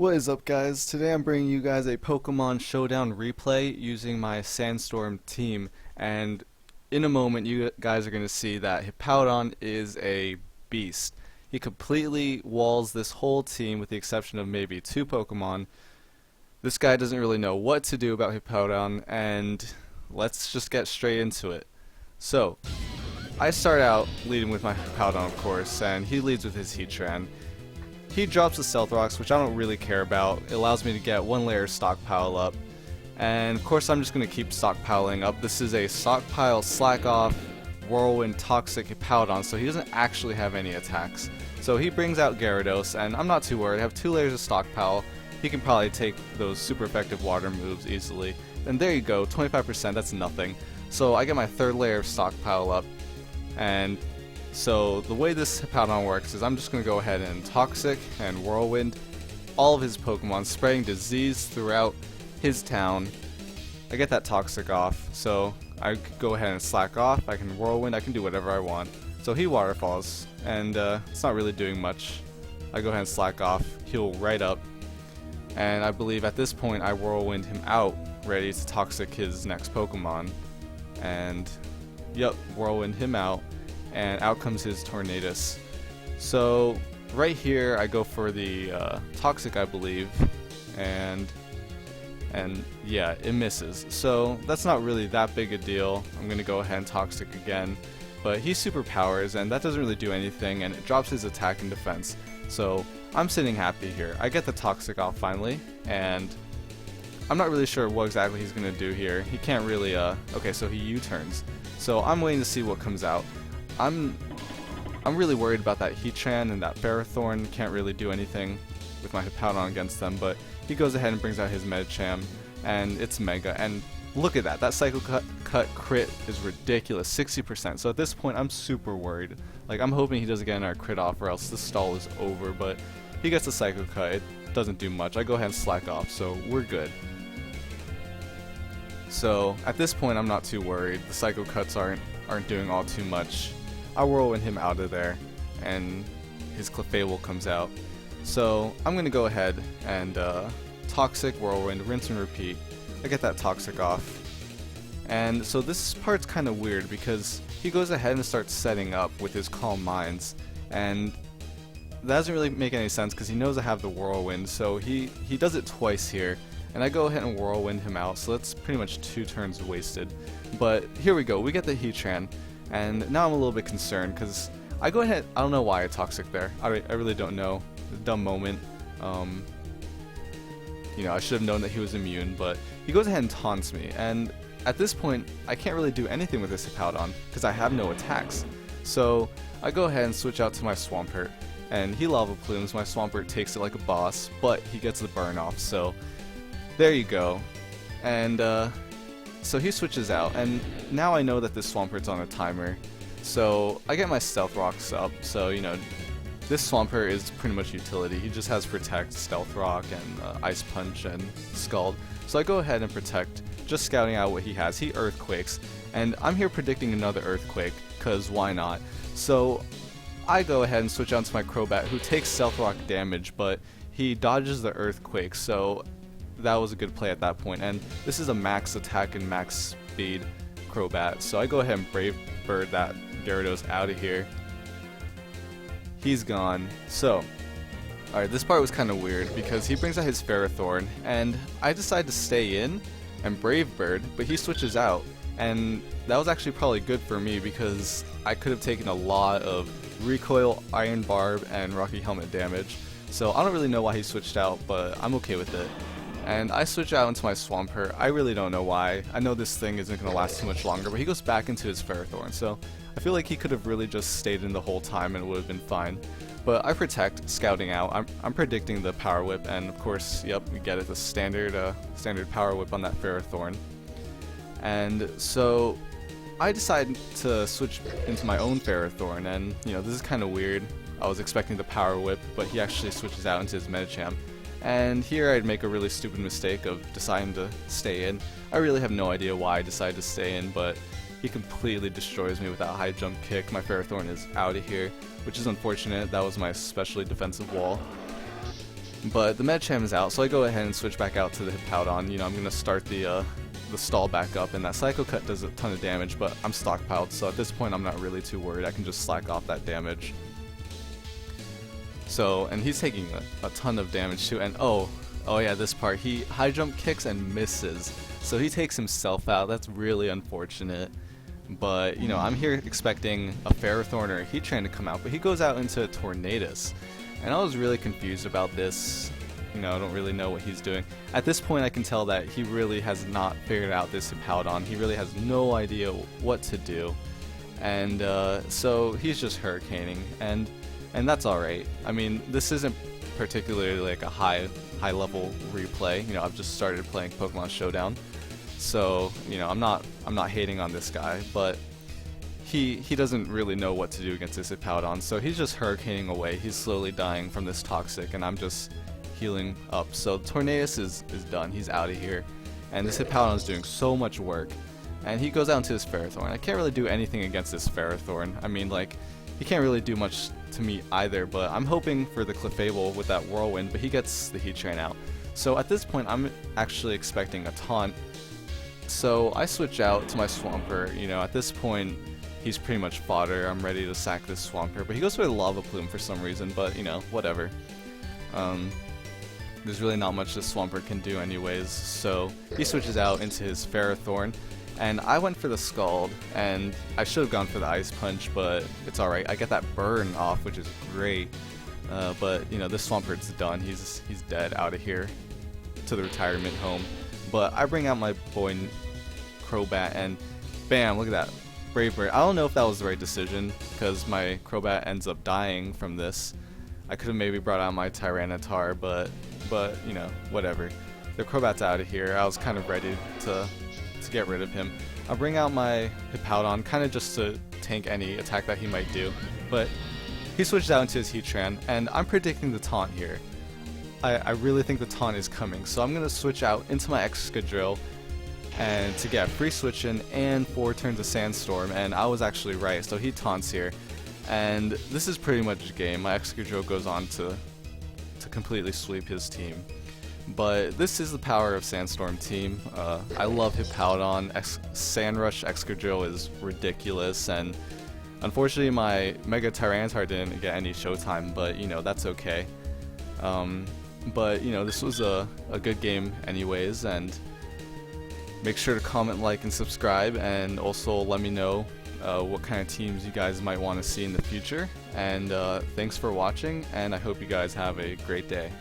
What is up, guys? Today I'm bringing you guys a Pokemon Showdown replay using my Sandstorm team, and in a moment you guys are going to see that Hippowdon is a beast. He completely walls this whole team with the exception of maybe two Pokemon. This guy doesn't really know what to do about Hippowdon, and let's just get straight into it. So, I start out leading with my Hippowdon, of course, and he leads with his Heatran. He drops the Stealth Rocks, which I don't really care about. It allows me to get one layer of stockpile up. And of course I'm just going to keep stockpiling up. This is a stockpile, slack off, whirlwind, toxic Hippowdon, so he doesn't actually have any attacks. So he brings out Gyarados, and I'm not too worried. I have 2 layers of stockpile. He can probably take those super effective water moves easily. And there you go, 25%, that's nothing. So I get my 3rd layer of stockpile up, and so the way this Hippowdon works is I'm just going to go ahead and Toxic and Whirlwind all of his Pokemon, spreading disease throughout his town. I get that Toxic off, so I go ahead and slack off, I can Whirlwind, I can do whatever I want. So he Waterfalls, and it's not really doing much. I go ahead and slack off, heal right up, and I believe at this point I Whirlwind him out, ready to Toxic his next Pokemon. And yep, Whirlwind him out. And out comes his Tornadus. So right here I go for the Toxic, I believe, and yeah, it misses. So that's not really that big a deal. I'm gonna go ahead and Toxic again, but he superpowers and that doesn't really do anything, and it drops his attack and defense. So I'm sitting happy here. I get the Toxic off finally, and I'm not really sure what exactly he's gonna do here. He can't really okay, so he U-turns. So I'm waiting to see what comes out. I'm really worried about that Heatran and that Ferrothorn. Can't really do anything with my Hippowdon against them, but he goes ahead and brings out his Medicham, and it's Mega, and look at that. That Psycho Cut crit is ridiculous, 60%. So at this point, I'm super worried. Like, I'm hoping he doesn't get another crit off, or else this stall is over, but he gets the Psycho Cut. It doesn't do much. I go ahead and slack off, so we're good. So at this point, I'm not too worried. The Psycho Cuts aren't doing all too much. I Whirlwind him out of there, and his Clefable comes out. So I'm going to go ahead and Toxic, Whirlwind, rinse and repeat. I get that Toxic off. And so this part's kind of weird because he goes ahead and starts setting up with his Calm Minds, and that doesn't really make any sense because he knows I have the Whirlwind, so he does it twice here. And I go ahead and Whirlwind him out, so that's pretty much 2 turns wasted. But here we go, we get the Heatran. And now I'm a little bit concerned because I go ahead, I don't know why I Toxic there. I really don't know. A dumb moment. You know, I should have known that he was immune, but he goes ahead and taunts me. And at this point, I can't really do anything with this Hippowdon because I have no attacks. So I go ahead and switch out to my Swampert, and he Lava Plumes. My Swampert takes it like a boss, but he gets the burn off. So there you go. And so he switches out, and now I know that this Swampert's on a timer. So I get my Stealth Rocks up, so you know, this Swampert is pretty much utility. He just has Protect, Stealth Rock, and Ice Punch, and Scald. So I go ahead and Protect, just scouting out what he has. He Earthquakes, and I'm here predicting another Earthquake, cause why not? So I go ahead and switch out to my Crobat, who takes Stealth Rock damage, but he dodges the Earthquake, so that was a good play at that point. And this is a max attack and max speed Crobat, so I go ahead and Brave Bird that Gyarados out of here. He's gone. So alright, this part was kind of weird because he brings out his Ferrothorn, and I decide to stay in and Brave Bird, but he switches out, and that was actually probably good for me because I could have taken a lot of Recoil, Iron Barb, and Rocky Helmet damage. So I don't really know why he switched out, but I'm okay with it. And I switch out into my Swampert. I really don't know why. I know this thing isn't going to last too much longer, but he goes back into his Ferrothorn, so I feel like he could have really just stayed in the whole time and it would have been fine. But I Protect, scouting out. I'm predicting the Power Whip, and of course, yep, we get it, the standard Power Whip on that Ferrothorn. And so I decide to switch into my own Ferrothorn, and you know, this is kind of weird. I was expecting the Power Whip, but he actually switches out into his Medicham. And here I'd make a really stupid mistake of deciding to stay in. I really have no idea why I decided to stay in, but he completely destroys me with that high jump kick. My Ferrothorn is out of here, which is unfortunate. That was my especially defensive wall. But the Medicham is out, so I go ahead and switch back out to the Hippowdon. You know, I'm gonna start the stall back up, and that Psycho Cut does a ton of damage, but I'm stockpiled, so at this point I'm not really too worried. I can just slack off that damage. So, and he's taking a ton of damage too, and oh yeah, this part, he high jump kicks and misses. So he takes himself out. That's really unfortunate. But, you know, I'm here expecting a Ferrothorn or a Heatran to come out, but he goes out into a Tornadus. And I was really confused about this. You know, I don't really know what he's doing. At this point, I can tell that he really has not figured out this Hippowdon. He really has no idea what to do. And so he's just Hurricaning, and that's alright. I mean, this isn't particularly like a high level replay. You know, I've just started playing Pokemon Showdown. So, you know, I'm not hating on this guy, but he doesn't really know what to do against this Hippowdon, so he's just Hurricaning away. He's slowly dying from this Toxic, and I'm just healing up. So Tornadus is done. He's out of here. And this Hippowdon is doing so much work. And he goes out into his Ferrothorn. I can't really do anything against this Ferrothorn. I mean, like, he can't really do much to me either, but I'm hoping for the Clefable with that Whirlwind, but he gets the Heatran out. So at this point, I'm actually expecting a taunt. So I switch out to my Swampert. You know, at this point, he's pretty much fodder. I'm ready to sack this Swampert, but he goes for a Lava Plume for some reason, but, you know, whatever. There's really not much this Swampert can do anyways, so he switches out into his Ferrothorn, and I went for the Scald, and I should have gone for the Ice Punch, but it's alright. I get that burn off, which is great, but, you know, this Swampert's done. He's dead, out of here, to the retirement home. But I bring out my boy Crobat, and bam, look at that. Brave Bird. I don't know if that was the right decision, because my Crobat ends up dying from this. I could have maybe brought out my Tyranitar, but you know, whatever. The Crobat's out of here. I was kind of ready to get rid of him. I'll bring out my Hippowdon, kind of just to tank any attack that he might do. But he switches out into his Heatran, and I'm predicting the taunt here. I really think the taunt is coming, so I'm going to switch out into my Excadrill and to get free switch in and 4 turns of Sandstorm, and I was actually right, so he taunts here. And this is pretty much game. My Excadrill goes on to completely sweep his team. But this is the power of Sandstorm Team. I love Hippowdon. Sandrush Excadrill is ridiculous, and unfortunately my Mega Tyranitar didn't get any showtime, but you know, that's okay. But you know, this was a good game anyways, and make sure to comment, like, and subscribe, and also let me know what kind of teams you guys might want to see in the future. And thanks for watching, and I hope you guys have a great day.